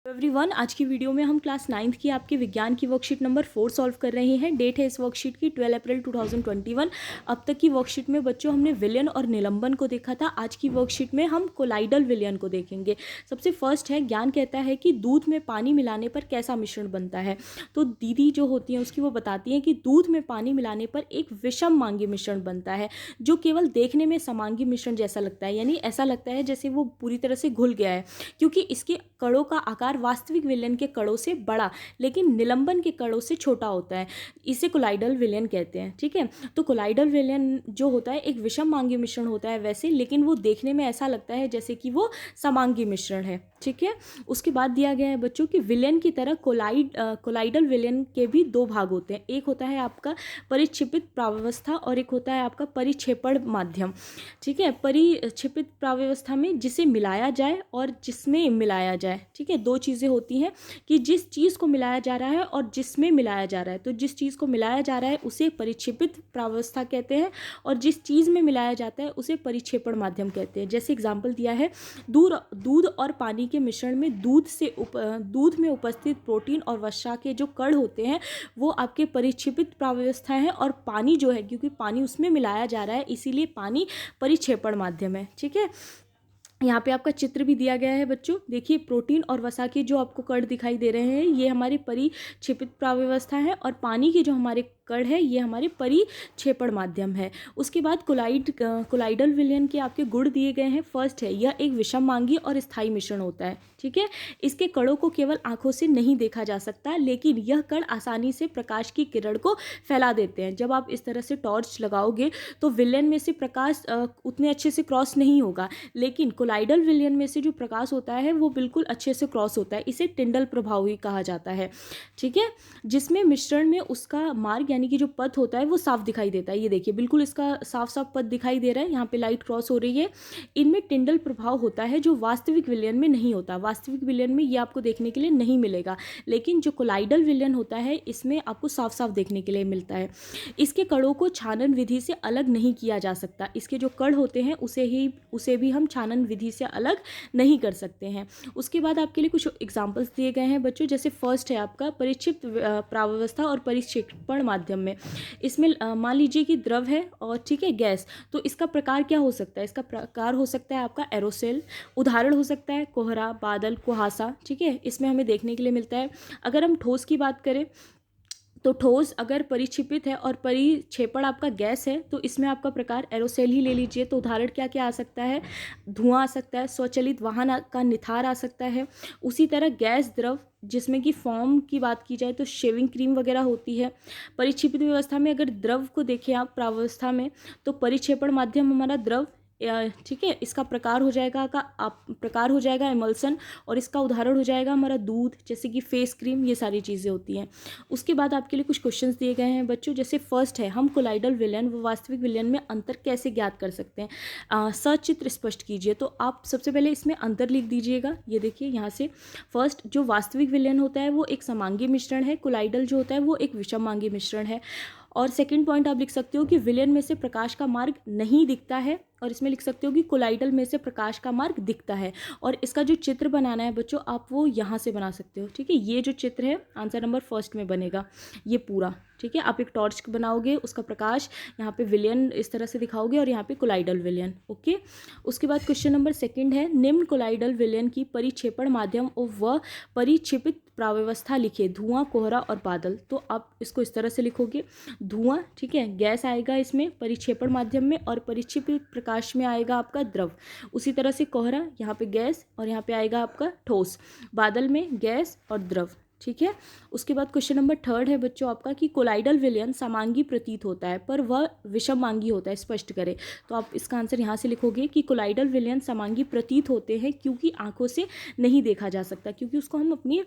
Everyone, आज की video में हम क्लास 9th की आपके विज्ञान की वर्कशीट नंबर 4 सॉल्व कर रहे हैं। डेट है इस वर्कशीट की 12 अप्रैल 2021। अब तक की वर्कशीट में बच्चों हमने विलयन और निलंबन को देखा था। आज की वर्कशीट में हम कोलाइडल विलयन को देखेंगे। सबसे फर्स्ट है, ज्ञान कहता है कि दूध में पानी मिलाने पर कैसा मिश्रण बनता है। तो दीदी जो होती हैं उसकी वो बताती हैं कि दूध में पानी मिलाने पर एक विषम मांगी मिश्रण बनता है, जो केवल देखने में समांगी मिश्रण जैसा लगता है, यानी ऐसा लगता है जैसे वो पूरी तरह से घुल गया है, क्योंकि इसके कणों का आकार वास्तविक विलयन के कणों से बड़ा लेकिन निलंबन के कणों से छोटा होता है। इसे कोलाइडल विलयन कहते हैं। ठीक है, तो कोलाइडल विलयन जो होता है एक विषम मांगी मिश्रण होता है वैसे, लेकिन वो देखने में ऐसा लगता है जैसे कि वो समांगी मिश्रण है। ठीक है, उसके बाद दिया गया है बच्चों कि विलयन की तरह कोलाइडल विलयन के भी दो भाग होते हैं। एक होता है आपका परिक्षेपित प्राव्यवस्था और एक होता है आपका परिक्षेपण माध्यम। ठीक है, परिक्षेपित प्राव्यवस्था में जिसे मिलाया जाए और जिसमें मिलाया जाए। ठीक है, दो चीज़ें होती हैं कि जिस चीज़ को मिलाया जा रहा है और जिसमें मिलाया जा रहा है। तो जिस चीज़ को मिलाया जा रहा है उसे परिक्षेपित प्राव्यवस्था कहते हैं और जिस चीज़ में मिलाया जाता है उसे परिक्षेपण माध्यम कहते हैं। जैसे एग्जाम्पल दिया है, दूध और पानी के मिश्रण में दूध में उपस्थित प्रोटीन और वसा के जो कण होते हैं वो आपके परिक्षेपित प्राव्यवस्था है, और पानी जो है, क्योंकि पानी उसमें मिलाया जा रहा है इसीलिए पानी परिक्षेपण माध्यम है। ठीक है, यहाँ पे आपका चित्र भी दिया गया है बच्चों। देखिए, प्रोटीन और वसा के जो आपको कण दिखाई दे रहे हैं ये हमारी परिक्षेपित प्राव्यवस्था है, और पानी के जो हमारे कण है ये हमारे परिक्षेपण माध्यम है। उसके बाद कोलाइडल विलयन के आपके गुण दिए गए हैं। फर्स्ट है, यह एक विषम मांगी और स्थायी मिश्रण होता है। ठीक है, इसके कणों को केवल आंखों से नहीं देखा जा सकता, लेकिन यह कण आसानी से प्रकाश की किरण को फैला देते हैं। जब आप इस तरह से टॉर्च लगाओगे तो विलयन में से प्रकाश उतने अच्छे से क्रॉस नहीं होगा, लेकिन कोलाइडल विलयन में से जो प्रकाश होता है वो बिल्कुल अच्छे से क्रॉस होता है। इसे टिंडल प्रभाव ही कहा जाता है। ठीक है, जिसमें मिश्रण में उसका मार्ग यानी कि जो पथ होता है वो साफ दिखाई देता है। ये देखिए, बिल्कुल इसका साफ साफ पथ दिखाई दे रहा है। यहाँ पे लाइट क्रॉस हो रही है। इनमें टिंडल प्रभाव होता है जो वास्तविक विलयन में नहीं होता। वास्तविक विलयन में ये आपको देखने के लिए नहीं मिलेगा, लेकिन जो कोलाइडल विलयन होता है इसमें आपको साफ साफ देखने के लिए मिलता है। इसके कणों को छानन विधि से अलग नहीं किया जा सकता। इसके जो कण होते हैं उसे भी हम छानन विधि से अलग नहीं कर सकते हैं। उसके बाद आपके लिए कुछ एग्जाम्पल्स दिए गए हैं बच्चों। जैसे फर्स्ट है आपका परिक्षिप्त प्राव्यवस्था और परिक्षेपण माध्यम में। इसमें मान लीजिए कि द्रव है और ठीक है गैस, तो इसका प्रकार क्या हो सकता है? इसका प्रकार हो सकता है आपका एरोसेल। उदाहरण हो सकता है कोहरा, बादल, कुहासा। ठीक है, इसमें हमें देखने के लिए मिलता है। अगर हम ठोस की बात करें तो ठोस अगर परिक्षेपित है और परिक्षेपण आपका गैस है तो इसमें आपका प्रकार एरोसेल ही ले लीजिए। तो उदाहरण क्या क्या आ सकता है? धुआं आ सकता है, स्वचालित वाहन का निथार आ सकता है। उसी तरह गैस द्रव, जिसमें कि फॉर्म की बात की जाए तो शेविंग क्रीम वगैरह होती है। परिक्षेपित व्यवस्था में अगर द्रव को देखें आप प्रावस्था में, तो परिक्षेपण माध्यम हमारा द्रव। ठीक है, इसका प्रकार हो जाएगा एमल्सन, और इसका उदाहरण हो जाएगा हमारा दूध, जैसे कि फेस क्रीम। ये सारी चीज़ें होती हैं। उसके बाद आपके लिए कुछ क्वेश्चंस दिए गए हैं बच्चों। जैसे फर्स्ट है, हम कोलाइडल विलयन व वास्तविक विलयन में अंतर कैसे ज्ञात कर सकते हैं? सचित्र स्पष्ट कीजिए। तो आप सबसे पहले इसमें अंतर लिख दीजिएगा। ये देखिए यहाँ से, फर्स्ट जो वास्तविक विलयन होता है वो एक समांगी मिश्रण है, कोलाइडल जो होता है वो एक विषमांगी मिश्रण है। और सेकंड पॉइंट आप लिख सकते हो कि विलयन में से प्रकाश का मार्ग नहीं दिखता है, और इसमें लिख सकते हो कि कोलाइडल में से प्रकाश का मार्ग दिखता है। और इसका जो चित्र बनाना है बच्चों आप वो यहाँ से बना सकते हो। ठीक है, ये जो चित्र है आंसर नंबर फर्स्ट में बनेगा ये पूरा। ठीक है, आप एक टॉर्च बनाओगे, उसका प्रकाश यहाँ पे विलयन इस तरह से दिखाओगे और यहाँ पे कोलाइडल विलयन। ओके, उसके बाद क्वेश्चन नंबर सेकंड है, निम्न कोलाइडल विलयन की परिक्षेपण माध्यम व परिक्षेपित प्राव्यवस्था लिखे, धुआं, कोहरा और बादल। तो आप इसको इस तरह से लिखोगे, धुआं, ठीक है, गैस आएगा इसमें परिक्षेपण माध्यम में, और परिक्षेपित प्रकाश में आएगा आपका द्रव। उसी तरह से कोहरा, यहाँ पे गैस, और यहाँ पे आएगा आपका ठोस। बादल में गैस और द्रव। ठीक है, उसके बाद क्वेश्चन नंबर थर्ड है बच्चों आपका कि कोलाइडल विलयन समांगी प्रतीत होता है पर वह विषमांगी होता है, स्पष्ट करें। तो आप इसका आंसर यहाँ से लिखोगे कि कोलाइडल विलयन समांगी प्रतीत होते हैं क्योंकि आंखों से नहीं देखा जा सकता, क्योंकि उसको हम अपनी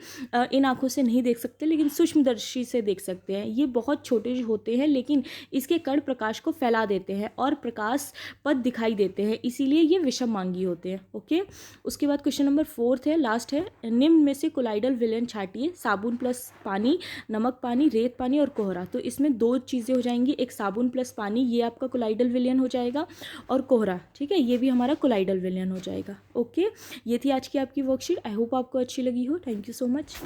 इन आंखों से नहीं देख सकते, लेकिन सूक्ष्मदर्शी से देख सकते हैं। ये बहुत छोटे होते हैं, लेकिन इसके कण प्रकाश को फैला देते हैं और प्रकाश पथ दिखाई देते हैं, इसीलिए ये विषमांगी होते हैं। ओके, उसके बाद क्वेश्चन नंबर फोर्थ है, लास्ट है, निम्न में से कोलाइडल विलयन छाटिए, साबुन प्लस पानी, नमक पानी, रेत पानी और कोहरा। तो इसमें 2 चीज़ें हो जाएंगी, एक साबुन प्लस पानी, ये आपका कोलाइडल विलयन हो जाएगा, और कोहरा, ठीक है, ये भी हमारा कोलाइडल विलयन हो जाएगा। ओके, ये थी आज की आपकी वर्कशीट। आई होप आपको अच्छी लगी हो। Thank you so much.